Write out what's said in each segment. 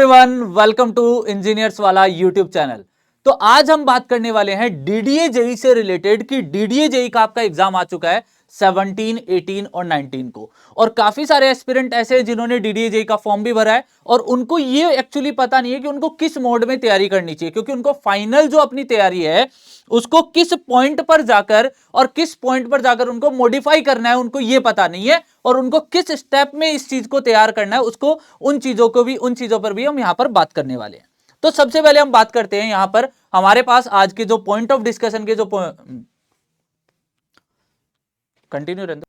Everyone, welcome to engineers वाला YouTube channel. तो आज हम बात करने वाले हैं डीडीए जेई से रिलेटेड कि डीडीए जेई का आपका एग्जाम आ चुका है 17, 18 और 19 को, और काफी सारे एस्पिरेंट ऐसे हैं जिन्होंने डीडीए जेई का फॉर्म भी भरा है और उनको ये एक्चुअली पता नहीं है कि उनको किस मोड में तैयारी करनी चाहिए, क्योंकि उनको फाइनल जो अपनी तैयारी है उसको किस पॉइंट पर जाकर और किस पॉइंट पर जाकर उनको मॉडिफाई करना है उनको ये पता नहीं है, और उनको किस स्टेप में इस चीज को तैयार करना है उसको उन चीजों पर भी हम यहां पर बात करने वाले हैं। तो सबसे पहले हम बात करते हैं यहां पर हमारे पास आज के जो पॉइंट ऑफ डिस्कशन के जो कंटिन्यू रहते।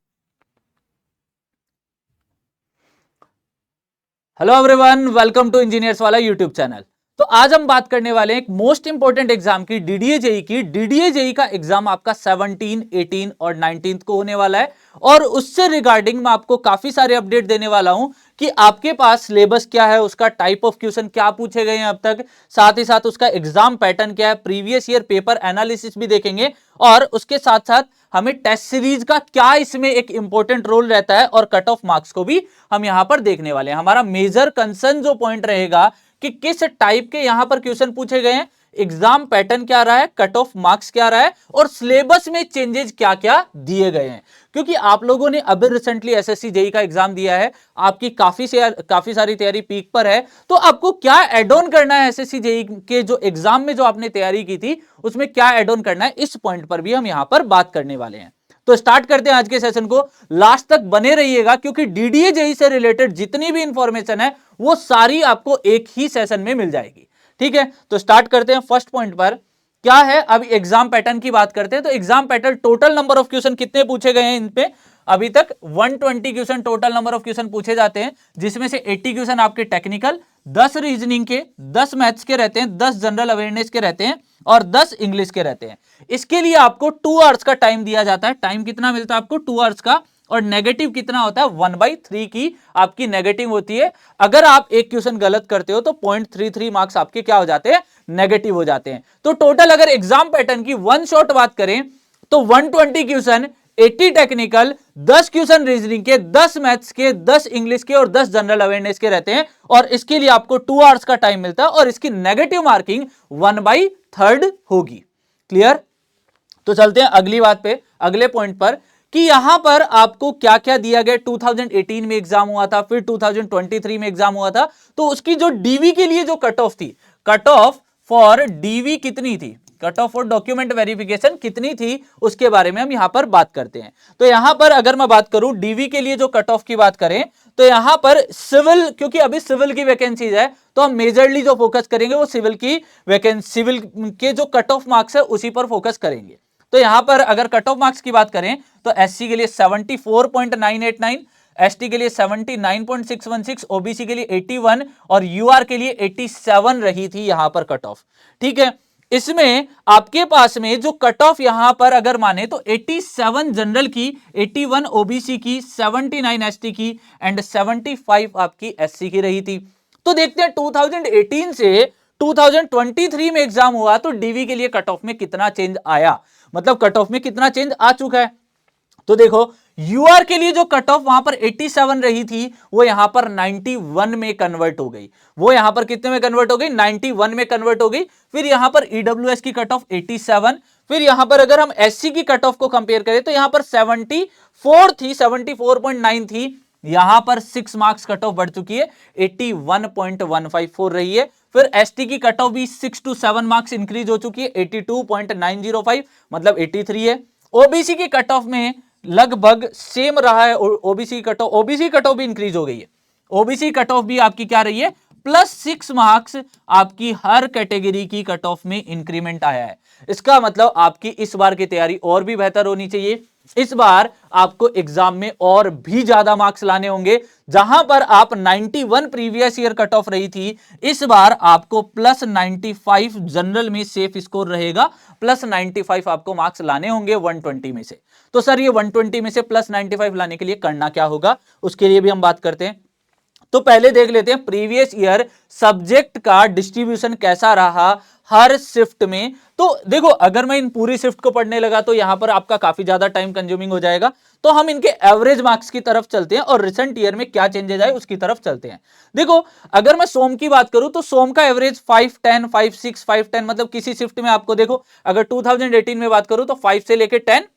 Hello everyone, welcome to engineers वाला यूट्यूब चैनल। तो आज हम बात करने वाले हैं एक मोस्ट इंपॉर्टेंट एग्जाम की, डीडीए जेई की। डीडीए जेई का एग्जाम आपका 17, 18 और 19 को होने वाला है, और उससे रिगार्डिंग मैं आपको काफी सारे अपडेट देने वाला हूं कि आपके पास सिलेबस क्या है, उसका टाइप ऑफ क्वेश्चन क्या पूछे गए हैं अब तक, साथ ही साथ उसका एग्जाम पैटर्न क्या है, प्रीवियस ईयर पेपर एनालिसिस भी देखेंगे, और उसके साथ साथ हमें टेस्ट सीरीज का क्या इसमें एक इंपॉर्टेंट रोल रहता है, और कट ऑफ मार्क्स को भी हम यहां पर देखने वाले हैं। हमारा मेजर कंसर्न जो पॉइंट रहेगा कि किस टाइप के यहां पर क्वेश्चन पूछे गए हैं, एग्जाम पैटर्न क्या रहा है, कट ऑफ मार्क्स क्या रहा है, और सिलेबस में चेंजेस क्या क्या दिए गए हैं। क्योंकि आप लोगों ने अभी रिसेंटली एसएससी जेई का एग्जाम दिया है, आपकी काफी सारी तैयारी पीक पर है, तो आपको क्या एड ऑन करना है एसएससी जेई के जो एग्जाम में जो आपने तैयारी की थी उसमें क्या एड ऑन करना है, इस पॉइंट पर भी हम यहां पर बात करने वाले हैं। तो स्टार्ट करते हैं आज के सेशन को। लास्ट तक बने रहिएगा क्योंकि डीडीए जेई से रिलेटेड जितनी भी इंफॉर्मेशन है वो सारी आपको एक ही सेशन में मिल जाएगी। ठीक है, तो स्टार्ट करते हैं फर्स्ट पॉइंट पर। क्या है, अब एग्जाम पैटर्न की बात करते हैं। तो exam pattern, total number of question कितने पूछे गए हैं इन पे, अभी तक 120 question total number of question पूछे जाते हैं, जिसमें से 80 क्वेश्चन आपके टेक्निकल, 10 रीजनिंग के, 10 मैथ्स के रहते हैं, 10 जनरल अवेयरनेस के रहते हैं और 10 इंग्लिश के रहते हैं। इसके लिए आपको 2 आवर्स का टाइम दिया जाता है। टाइम कितना मिलता है आपको? 2 आवर्स का। और नेगेटिव कितना होता है? 1/3 की आपकी नेगेटिव होती है। अगर आप एक क्वेश्चन गलत करते हो तो 0.33 मार्क्स आपके क्या हो जाते हैं? नेगेटिव हो जाते हैं। तो टोटल अगर एग्जाम पैटर्न की वन शॉट बात करें तो 120 क्वेश्चन, 80 टेक्निकल, 10 क्वेश्चन रीजनिंग के, 10 मैथ्स के, 10 इंग्लिश के और 10 जनरल अवेयरनेस के रहते हैं, और इसके लिए आपको 2 आवर्स का टाइम मिलता है, और इसकी नेगेटिव मार्किंग 1/3 होगी। क्लियर? तो चलते हैं अगली बात पे, अगले पॉइंट पर, कि यहां पर आपको क्या क्या दिया गया। 2018 में एग्जाम हुआ था, फिर 2023 में एग्जाम हुआ था, तो उसकी जो डीवी के लिए जो कट ऑफ थी, कट ऑफ फॉर डीवी कितनी थी, cut off for document verification कितनी थी, उसके बारे में हम यहां पर बात करते हैं। तो यहां पर अगर मैं बात करूं डीवी के लिए जो कट ऑफ की बात करें, तो यहां पर सिविल, क्योंकि अभी सिविल की वैकेंसीज है, तो हम मेजरली जो फोकस करेंगे वो सिविल की वैकेंसी, सिविल के जो कट ऑफ मार्क्स है उसी पर फोकस करेंगे। तो यहां पर अगर कट ऑफ मार्क्स की बात करें तो एससी के लिए 74.989, एसटी के लिए 79.616, ओबीसी के लिए 81 और यूआर के लिए 87 रही थी यहां पर कट ऑफ। ठीक है, इसमें आपके पास में जो कट ऑफ यहां पर अगर माने तो 87 जनरल की, 81 ओबीसी की, 79 एसटी की एंड 75 आपकी एससी की रही थी। तो देखते हैं 2018 से 2023 में एग्जाम हुआ तो डीवी के लिए कट ऑफ में कितना चेंज आया, मतलब कट ऑफ में कितना चेंज आ चुका है। तो देखो यूआर के लिए जो कट ऑफ वहां पर 87 रही थी वो यहां पर 91 में कन्वर्ट हो गई। वो यहां पर कितने में कन्वर्ट हो गई? 91 में कन्वर्ट हो गई। फिर यहां पर ईडब्ल्यूएस की कट ऑफ 87, फिर यहां पर अगर हम एससी की कट ऑफ को कंपेयर करें तो यहां पर 74 थी, 74.9 थी, यहां पर 6 मार्क्स कट ऑफ बढ़ चुकी है, 81.154 रही है। फिर एसटी की कट ऑफ भी 6 to 7 मार्क्स इंक्रीज हो चुकी है, 82.905 मतलब 83 है। ओबीसी की कट ऑफ में लगभग सेम रहा है, ओबीसी कट ऑफ भी इंक्रीज हो गई है। ओबीसी कट ऑफ भी आपकी क्या रही है? +6 मार्क्स आपकी हर कैटेगरी की कट ऑफ में इंक्रीमेंट आया है। इसका मतलब आपकी इस बार की तैयारी और भी बेहतर होनी चाहिए। इस बार आपको एग्जाम में और भी ज्यादा मार्क्स लाने होंगे। जहां पर आप 91 प्रीवियस ईयर कट ऑफ रही थी, इस बार आपको +95 जनरल में सेफ स्कोर रहेगा, +95 आपको मार्क्स लाने होंगे 120 में से। तो सर ये 120 में से +95 लाने के लिए करना क्या होगा, उसके लिए भी हम बात करते हैं। तो पहले देख लेते हैं प्रीवियस ईयर सब्जेक्ट का डिस्ट्रीब्यूशन कैसा रहा हर शिफ्ट में। तो देखो अगर मैं इन पूरी शिफ्ट को पढ़ने लगा तो यहां पर आपका काफी ज्यादा टाइम कंज्यूमिंग हो जाएगा, तो हम इनके एवरेज मार्क्स की तरफ चलते हैं और रिसेंट ईयर में क्या चेंजेस आए उसकी तरफ चलते हैं। देखो अगर मैं सोम की बात करूं तो सोम का एवरेज 5 10 5 6 5 10, मतलब किसी शिफ्ट में आपको देखो अगर 2018 में बात करूं तो 5 से लेके 10,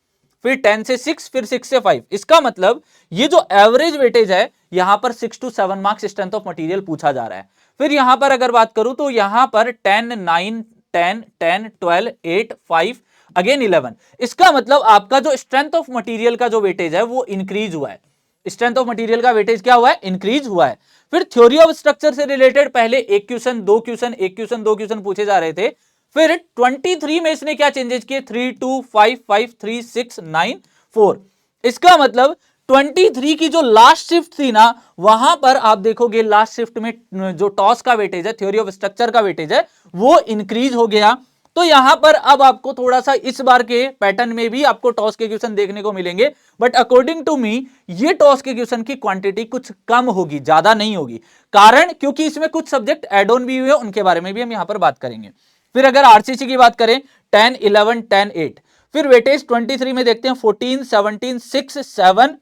फिर 10 से 6, फिर 6 से 5। इसका मतलब ये जो एवरेज वेटेज है यहां पर 6 to 7 marks strength of material पूछा जा रहा है। फिर यहां पर अगर बात करूं तो यहां पर 10 9 10 10 12 8 5 अगेन 11। इसका मतलब आपका जो स्ट्रेंथ ऑफ मटेरियल का जो वेटेज है वो इंक्रीज हुआ है। स्ट्रेंथ ऑफ मटेरियल का वेटेज क्या हुआ है? इंक्रीज हुआ है। फिर थ्योरी ऑफ स्ट्रक्चर से रिलेटेड पहले एक क्वेश्चन, दो क्वेश्चन, एक क्वेश्चन, दो क्वेश्चन पूछे जा रहे थे। फिर 23 में इसने क्या चेंजेस किए? 3 2 5 5 3 6 9 4। इसका मतलब 23 की जो लास्ट शिफ्ट थी ना, वहां पर आप देखोगे लास्ट शिफ्ट में जो टॉस का वेटेज है, थ्योरी ऑफ स्ट्रक्चर का वेटेज है, वो इंक्रीज हो गया। तो यहां पर अब आपको थोड़ा सा इस बार के पैटर्न में भी आपको टॉस के क्वेश्चन देखने को मिलेंगे, बट अकॉर्डिंग टू मी ये टॉस के क्वेश्चन की क्वांटिटी कुछ कम होगी, ज्यादा नहीं होगी। कारण क्योंकि इसमें कुछ सब्जेक्ट एड ऑन भी हुए, उनके बारे में भी हम यहां पर बात करेंगे। फिर अगर आरसीसी की बात करें 10 11 10 8, फिर वेटेज 23 में देखते हैं 14 17 6 7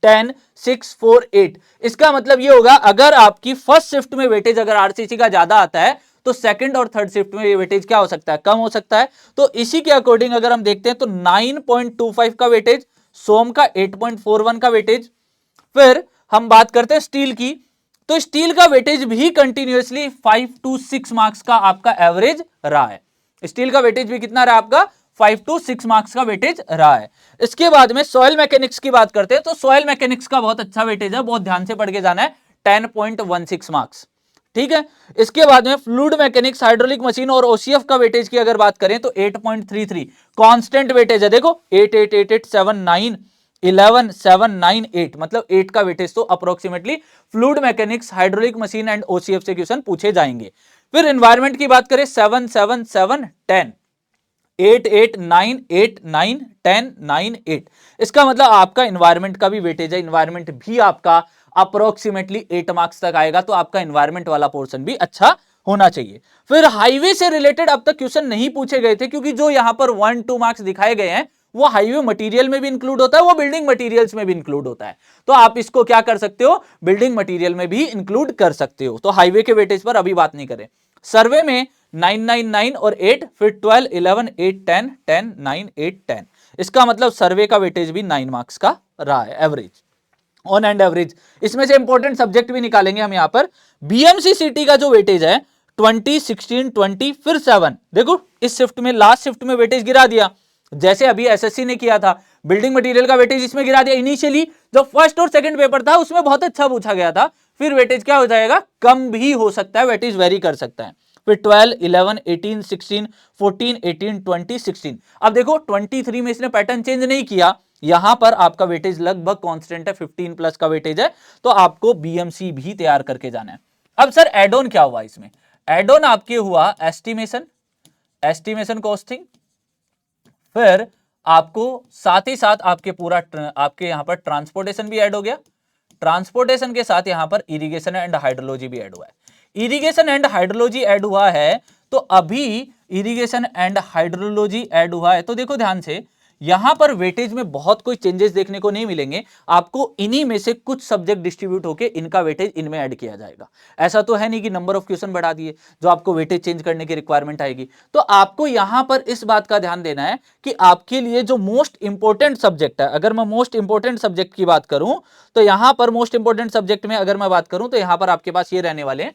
10 6 4 8। इसका मतलब ये होगा अगर आपकी फर्स्ट शिफ्ट में वेटेज अगर आरसीसी का ज्यादा आता है तो सेकंड और थर्ड शिफ्ट में ये वेटेज क्या हो सकता है? कम हो सकता है। तो इसी के अकॉर्डिंग अगर हम देखते हैं तो 9.25 का वेटेज, सोम का 8.41 का वेटेज। फिर हम बात करते हैं स्टील की, तो स्टील का वेटेज भी कंटिन्यूअसली 5 to 6 मार्क्स का आपका एवरेज रहा है। स्टील का वेटेज भी कितना रहा आपका? 5 to 6 मार्क्स का वेटेज रहा है। इसके बाद में सॉइल मैकेनिक्स की बात करते हैं तो सॉइल मैकेनिक्स का बहुत अच्छा वेटेज है, बहुत ध्यान से पढ़ के जाना है, 10.16 मार्क्स। ठीक है। इसके बाद में फ्लूइड मैकेनिक्स, हाइड्रोलिक मशीन और ओसीएफ का वेटेज की अगर बात करें तो 8.33 कांस्टेंट वेटेज है। देखो 8 8 8 8 7 9 11 7 9 8, मतलब 8 का वेटेज तो approximately fluid mechanics, hydraulic machine and OCF से क्वेश्चन पूछे जाएंगे। फिर एनवायरमेंट की बात करें 7 7 7 10 8 8 9 8 9 10 9 8। इसका मतलब आपका एनवायरमेंट का भी वेटेज है, एनवायरमेंट भी आपका अप्रोक्सीमेटली 8 मार्क्स तक आएगा, तो आपका एनवायरमेंट वाला पोर्शन भी अच्छा होना चाहिए। फिर हाईवे से रिलेटेड अब तक क्वेश्चन नहीं पूछे गए थे क्योंकि जो यहां पर 1-2 मार्क्स दिखाए गए हैं वो हाईवे मटेरियल में भी इंक्लूड होता है, वो बिल्डिंग मटेरियल्स में भी इंक्लूड होता है। तो आप इसको क्या कर सकते हो? बिल्डिंग मटेरियल में भी इंक्लूड कर सकते हो। तो हाईवे के वेटेज पर अभी बात नहीं करें। सर्वे में 9 9 9 और 8, फिर 12 11 8 10 10 9 8 10। इसका मतलब सर्वे का वेटेज भी 9 मार्क्स का रहा है एवरेज, ऑन एंड एवरेज। इसमें से इंपॉर्टेंट सब्जेक्ट भी निकालेंगे हम यहां पर। बीएमसी सिटी का जो वेटेज है 20 16 20 फिर 7। देखो इस शिफ्ट में, लास्ट शिफ्ट में वेटेज गिरा दिया, जैसे अभी एसएससी ने किया था, बिल्डिंग मटेरियल का वेटेज इसमें गिरा दिया। इनिशियली जो फर्स्ट और सेकंड पेपर था उसमें बहुत अच्छा पूछा गया था, फिर वेटेज क्या हो जाएगा? कम भी हो सकता है, वेटेज वेरी कर सकता है। फिर 12 11 18 16 14 18 20 16। अब देखो 23 में इसने पैटर्न चेंज नहीं किया, यहां पर आपका वेटेज लगभग कांस्टेंट है, 15 प्लस का वेटेज है, तो आपको बीएमसी भी तैयार करके जाना है। अब सर एड ऑन क्या हुआ इसमें? एड ऑन आपके हुआ एस्टिमेशन, एस्टिमेशन कॉस्टिंग, फिर आपको साथ ही साथ आपके पूरा आपके यहां पर ट्रांसपोर्टेशन भी ऐड हो गया, ट्रांसपोर्टेशन के साथ यहां पर इरिगेशन एंड हाइड्रोलॉजी भी ऐड हुआ है। इरिगेशन एंड हाइड्रोलॉजी ऐड हुआ है, तो अभी इरिगेशन एंड हाइड्रोलॉजी ऐड हुआ है, तो देखो ध्यान से यहां पर वेटेज में बहुत कोई चेंजेस देखने को नहीं मिलेंगे आपको। इन्हीं में से कुछ सब्जेक्ट डिस्ट्रीब्यूट होकर इनका वेटेज इनमें ऐड किया जाएगा। ऐसा तो है नहीं कि नंबर ऑफ क्वेश्चन बढ़ा दिए जो आपको वेटेज चेंज करने की रिक्वायरमेंट आएगी। तो आपको यहां पर इस बात का ध्यान देना है कि आपके लिए जो मोस्ट इंपॉर्टेंट सब्जेक्ट है, अगर मैं मोस्ट इंपॉर्टेंट सब्जेक्ट की बात करूं तो यहां पर मोस्ट इंपॉर्टेंट सब्जेक्ट में अगर मैं बात करूं तो यहां पर आपके पास ये रहने वाले हैं।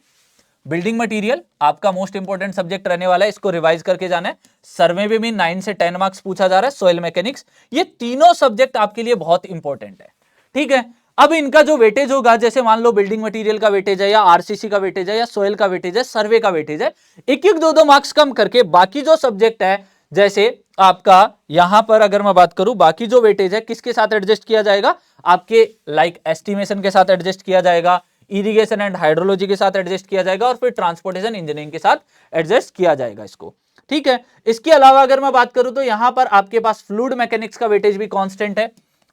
बिल्डिंग मटेरियल आपका मोस्ट इंपॉर्टेंट सब्जेक्ट रहने वाला है, इसको रिवाइज करके जाना है। सर्वे में भी 9 से 10 मार्क्स पूछा जा रहा है। सॉइल मैकेनिक्स, ये तीनों सब्जेक्ट आपके लिए बहुत इंपॉर्टेंट है। ठीक है। अब इनका जो वेटेज होगा, जैसे मान लो बिल्डिंग मटेरियल का वेटेज है या आरसीसी का वेटेज है या सॉइल का वेटेज है, सर्वे का वेटेज है, एक एक दो मार्क्स कम करके बाकी जो सब्जेक्ट है, जैसे आपका यहां पर अगर मैं बात करूं, बाकी जो वेटेज है किसके साथ एडजस्ट किया जाएगा? आपके लाइक एस्टिमेशन के साथ एडजस्ट किया जाएगा, इरिगेशन एंड हाइड्रोलॉजी के साथ एडजस्ट किया जाएगा और फिर ट्रांसपोर्टेशन इंजीनियरिंग के साथ एडजस्ट किया जाएगा इसको। ठीक है। इसके अलावा अगर मैं बात करूं तो यहां पर आपके पास फ्लूइड मैकेनिक्स का वेटेज भी कांस्टेंट है।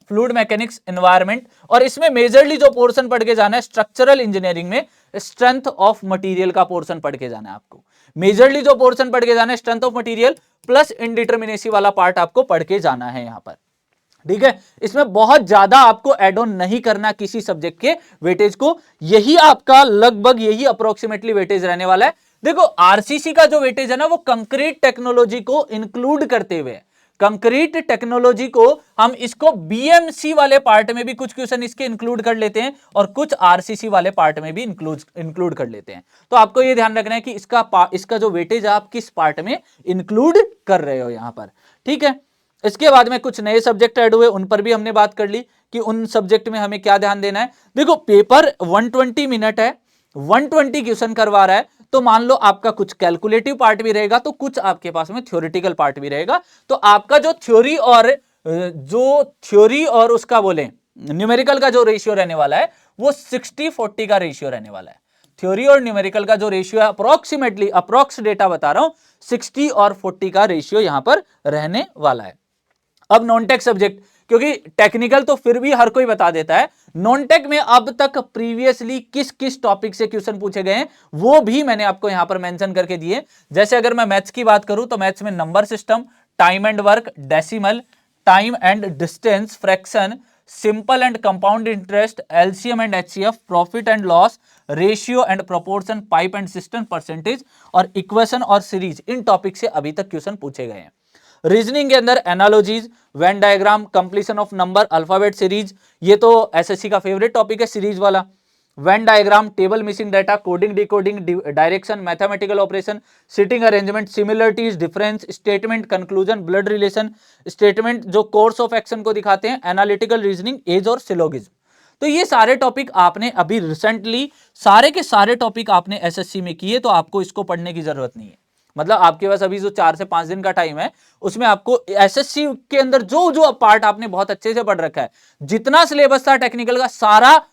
फ्लूइड मैकेनिक्स, एनवायरमेंट, और इसमें मेजरली जो पोर्शन पढ़ के जाना है स्ट्रक्चरल इंजीनियरिंग में स्ट्रेंथ ऑफ मटेरियल का पोर्शन पढ़ के जाना है आपको। मेजरली जो पोर्शन पढ़ के जाना है strength of material plus indeterminacy वाला पार्ट आपको पढ़ के जाना है यहां पर, ठीक है। इसमें बहुत ज्यादा आपको एड ऑन नहीं करना किसी सब्जेक्ट के वेटेज को, यही आपका लगभग यही अप्रोक्सीमेटली वेटेज रहने वाला है। देखो आरसीसी का जो वेटेज है ना वो कंक्रीट टेक्नोलॉजी को इंक्लूड करते हुए, कंक्रीट टेक्नोलॉजी को हम इसको बीएमसी वाले पार्ट में भी कुछ क्वेश्चन इसके इंक्लूड कर लेते हैं और कुछ आरसीसी वाले पार्ट में भी इंक्लूड कर लेते हैं। तो आपको यह ध्यान रखना है कि इसका जो वेटेज आप किस पार्ट में इंक्लूड कर रहे हो यहां पर, ठीक है। इसके बाद में कुछ नए सब्जेक्ट ऐड हुए, उन पर भी हमने बात कर ली कि उन सब्जेक्ट में हमें क्या ध्यान देना है। देखो पेपर 120 मिनट है, 120 क्वेश्चन करवा रहा है, तो मान लो आपका कुछ कैलकुलेटिव पार्ट भी रहेगा तो कुछ आपके पास में थ्योरेटिकल पार्ट भी रहेगा। तो आपका जो थ्योरी और उसका बोले न्यूमेरिकल का जो रेशियो रहने वाला है वो 60-40 का रेशियो रहने वाला है। थ्योरी और न्यूमेरिकल का जो रेशियो है अप्रोक्सीमेटली, अप्रोक्स डेटा बता रहा हूं, 60 और 40 का रेशियो यहां पर रहने वाला है। अब नॉन टेक सब्जेक्ट, क्योंकि टेक्निकल तो फिर भी हर कोई बता देता है, नॉन टेक में अब तक प्रीवियसली किस किस टॉपिक से क्वेश्चन पूछे गए हैं वो भी मैंने आपको यहां पर मेंशन करके दिए। जैसे अगर मैं मैथ्स की बात करूं तो मैथ्स में number system, time and work, decimal, time and distance, fraction, simple and compound interest, LCM and HCF, profit and loss, ratio and proportion, pipe and system, percentage और इक्वेशन और सीरीज, इन topic से अभी तक question पूछे गए हैं। Reasoning के अंदर analogies, Venn diagram, completion of number, alphabet series, ये तो एसएससी का फेवरेट टॉपिक है सीरीज वाला। Venn diagram, table missing data, coding decoding, direction, mathematical operation, sitting arrangement, similarities, difference, statement, conclusion, blood relation, statement जो course of action को दिखाते हैं, analytical reasoning, as और सिलोगिज्म। तो ये सारे टॉपिक आपने अभी रिसेंटली सारे के सारे टॉपिक आपने एसएससी में किए, तो आपको इसको पढ़ने की जरूरत नहीं है। मतलब आपके पास अभी जो 4 से 5 दिन का टाइम है उसमें आपको एसएससी के अंदर जो जो पार्ट आपने बहुत अच्छे से पढ़ रखा है, जितना सिलेबस था टेक्निकल का सारा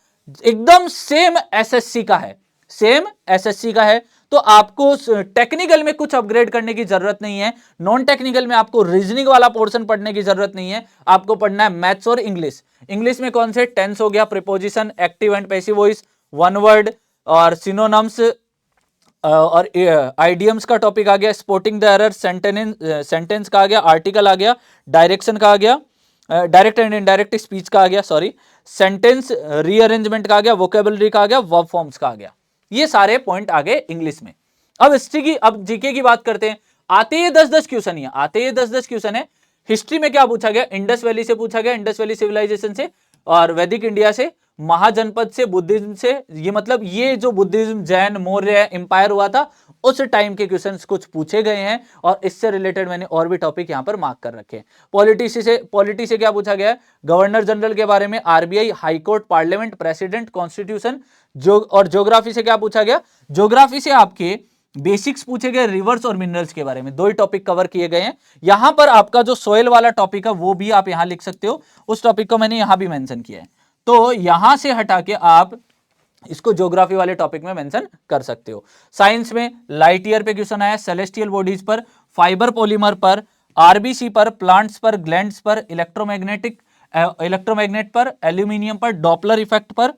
एकदम सेम एसएससी का है, सेम एसएससी का है। तो आपको टेक्निकल में कुछ अपग्रेड करने की जरूरत नहीं है। नॉन टेक्निकल में आपको रीजनिंग वाला पोर्शन पढ़ने की जरूरत नहीं है, आपको पढ़ना है मैथ्स और इंग्लिश। इंग्लिश में कौन से, टेंस हो गया, preposition, active and passive voice, one word और सिनोनिम्स और आइडियम्स का टॉपिक आ गया, स्पॉटिंग द एरर, सेंटेंस का आ गया, आर्टिकल आ गया, डायरेक्शन का आ गया, डायरेक्ट एंड इनडायरेक्ट स्पीच का आ गया, सॉरी, सेंटेंस रीअरेंजमेंट का आ गया, वोकेबलरी का आ गया, वर्ब फॉर्म्स का आ गया। ये सारे पॉइंट आ गए इंग्लिश में। अब हिस्ट्री की, अब जीके की बात करते हैं। आते ही 10-10 क्वेश्चन है, आते ही 10-10 क्वेश्चन है। हिस्ट्री में क्या पूछा गया, इंडस वैली से पूछा गया, इंडस वैली सिविलाइजेशन से और वैदिक इंडिया से, महाजनपद से, बुद्धिज्म से, ये मतलब ये जो बुद्धिज्म, जैन, मौर्य एम्पायर हुआ था उस टाइम के क्वेश्चंस कुछ पूछे गए हैं और इससे रिलेटेड मैंने और भी टॉपिक यहां पर मार्क कर रखे हैं। पॉलिटी से क्या पूछा गया है, गवर्नर जनरल के बारे में, RBI, high court, parliament, president, constitution. और ज्योग्राफी से क्या पूछा गया, ज्योग्राफी से आपके बेसिक्स पूछे गए, रिवर्स और मिनरल्स के बारे में, 2 ही टॉपिक कवर किए गए हैं। यहां पर आपका जो सोयल वाला टॉपिक है वो भी आप यहां लिख सकते हो, उस टॉपिक को मैंने यहां भी मेंशन किया है। तो यहां से हटा के आप इसको ज्योग्राफी वाले टॉपिक में मेंशन कर सकते हो। साइंस में लाइट ईयर पे क्वेश्चन आया, सेलेस्टियल बॉडीज पर, फाइबर पॉलीमर पर, आरबीसी पर, प्लांट्स पर, ग्लैंड्स पर, इलेक्ट्रोमैग्नेट पर, एल्यूमिनियम पर, डॉपलर इफेक्ट पर,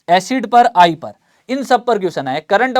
एसिड पर, आई पर, इन सब पर क्वेश्चन आए। करंट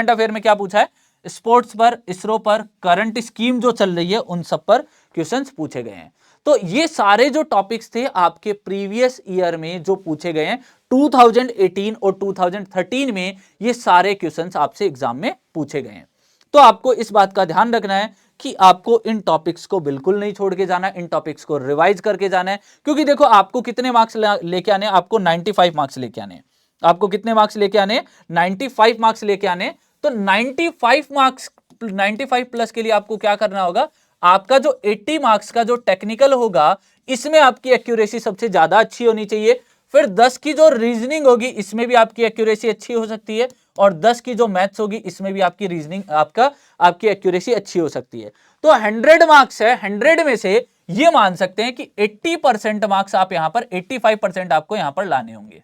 अफेयर में क्या पूछा है, स्पोर्ट्स पर, इसरो पर, करंट स्कीम जो चल रही है उन सब पर क्वेश्चंस पूछे गए हैं। तो ये सारे जो टॉपिक्स थे आपके प्रीवियस ईयर में जो पूछे गए हैं 2018 और 2013 में, ये सारे क्वेश्चंस आपसे एग्जाम में पूछे गए हैं। तो आपको इस बात का ध्यान रखना है कि आपको इन टॉपिक्स को बिल्कुल नहीं छोड़ के जाना है, इन टॉपिक्स को रिवाइज करके जाना है। क्योंकि देखो आपको कितने मार्क्स लेके आने, आपको 95 मार्क्स लेके आने, आपको कितने मार्क्स लेके आने, 95 मार्क्स लेके आने। तो 95 प्लस के लिए आपको क्या करना होगा, आपका जो 80 मार्क्स का जो टेक्निकल होगा इसमें आपकी एक्यूरेसी सबसे ज्यादा अच्छी होनी चाहिए। फिर 10 की जो रीजनिंग होगी इसमें भी आपकी एक्यूरेसी अच्छी हो सकती है और 10 की जो मैथ्स होगी इसमें भी आपकी रीजनिंग आपकी एक्यूरेसी अच्छी हो सकती है। तो 100 मार्क्स है, 100 में से ये मान सकते हैं कि 80% मार्क्स आप यहां पर, 85% आपको यहां पर लाने होंगे।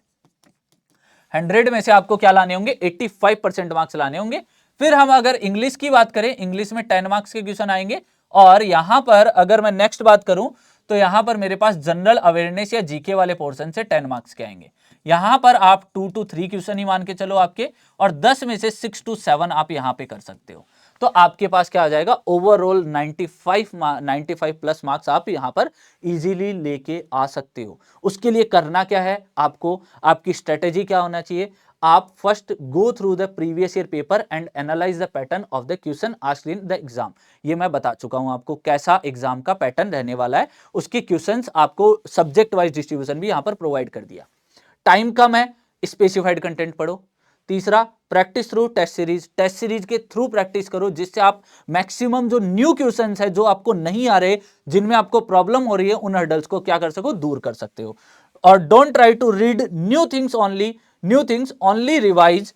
100 में से आपको क्या लाने होंगे, 85% मार्क्स लाने होंगे। फिर हम अगर इंग्लिश की बात करें, इंग्लिश में 10 मार्क्स के क्वेश्चन आएंगे। और यहां पर अगर मैं नेक्स्ट बात करूं तो यहां पर मेरे पास जनरल अवेयरनेस या जीके वाले पोर्शन से 10 मार्क्स के आएंगे। यहां पर आप 2 to 3 क्वेश्चन ही मान के चलो आपके, और 10 में से 6 to 7 आप यहां पे कर सकते हो। तो आपके पास क्या आ जाएगा, ओवरऑल 95 प्लस मार्क्स आप यहां पर इजीली लेके आ सकते हो। उसके लिए करना क्या है आपको, आपकी स्ट्रेटेजी क्या होना चाहिए, आप first go through the previous year paper and analyse the pattern of the question asked in the exam. ये मैं बता चुका हूं आपको कैसा एग्जाम का पैटर्न रहने वाला है, उसके क्वेश्चंस आपको सब्जेक्ट वाइज डिस्ट्रीब्यूशन भी यहां पर प्रोवाइड कर दिया। टाइम कम है, स्पेसिफाइड कंटेंट पढ़ो। तीसरा, प्रैक्टिस थ्रू टेस्ट सीरीज के थ्रू प्रैक्टिस करो, जिससे आप मैक्सिमम जो न्यू क्वेश्चंस है जो आपको नहीं आ रहे, जिनमें आपको प्रॉब्लम हो रही है, उन हर्डल्स को क्या कर सको, दूर कर सकते हो। और don't try to read new things only revise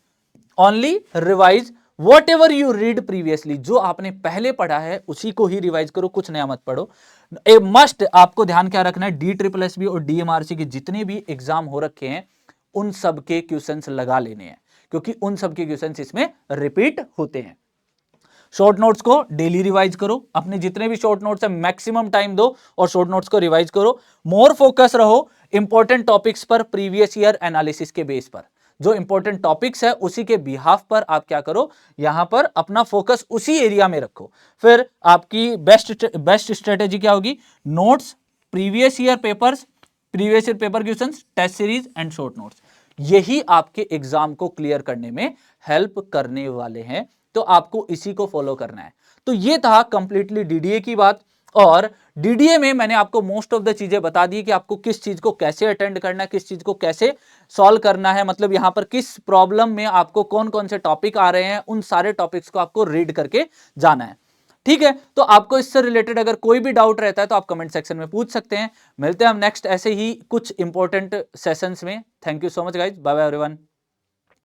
whatever you read previously. जो आपने पहले पढ़ा है उसी को ही रिवाइज करो, कुछ नया मत पढ़ो। ए मस्ट आपको ध्यान क्या रखना है, DSSB और DMRC के जितने भी एग्जाम हो रखे हैं उन सब के क्वेश्चंस लगा लेने हैं, क्योंकि उन सब के क्वेश्चंस इसमें रिपीट होते हैं। शॉर्ट नोट्स को डेली रिवाइज करो, अपने जितने भी शॉर्ट नोट्स है मैक्सिमम टाइम दो और शॉर्ट नोट्स को रिवाइज करो। मोर फोकस रहो इंपॉर्टेंट टॉपिक्स पर, प्रीवियस ईयर एनालिसिस के बेस पर। जो इंपॉर्टेंट टॉपिक्स है उसी के बिहाफ पर आप क्या करो, यहां पर अपना फोकस उसी एरिया में रखो। फिर आपकी बेस्ट स्ट्रेटेजी क्या होगी, notes, previous year paper questions, test series and short notes. यही आपके एग्जाम को क्लियर करने में हेल्प करने वाले हैं, तो आपको इसी को फॉलो करना है। तो ये था कंप्लीटली डीडीए की बात। और डीडीए में मैंने आपको मोस्ट ऑफ द चीजें बता दी कि आपको किस चीज को कैसे अटेंड करना है, किस चीज को कैसे सॉल्व करना है, मतलब यहां पर किस प्रॉब्लम में आपको कौन कौन से टॉपिक आ रहे हैं, उन सारे टॉपिक्स को आपको रीड करके जाना है। ठीक है, तो आपको इससे रिलेटेड अगर कोई भी डाउट रहता है तो आप कमेंट सेक्शन में पूछ सकते हैं। मिलते हैं हम नेक्स्ट ऐसे ही कुछ इंपॉर्टेंट सेशंस में। Thank you so much guys, bye bye everyone.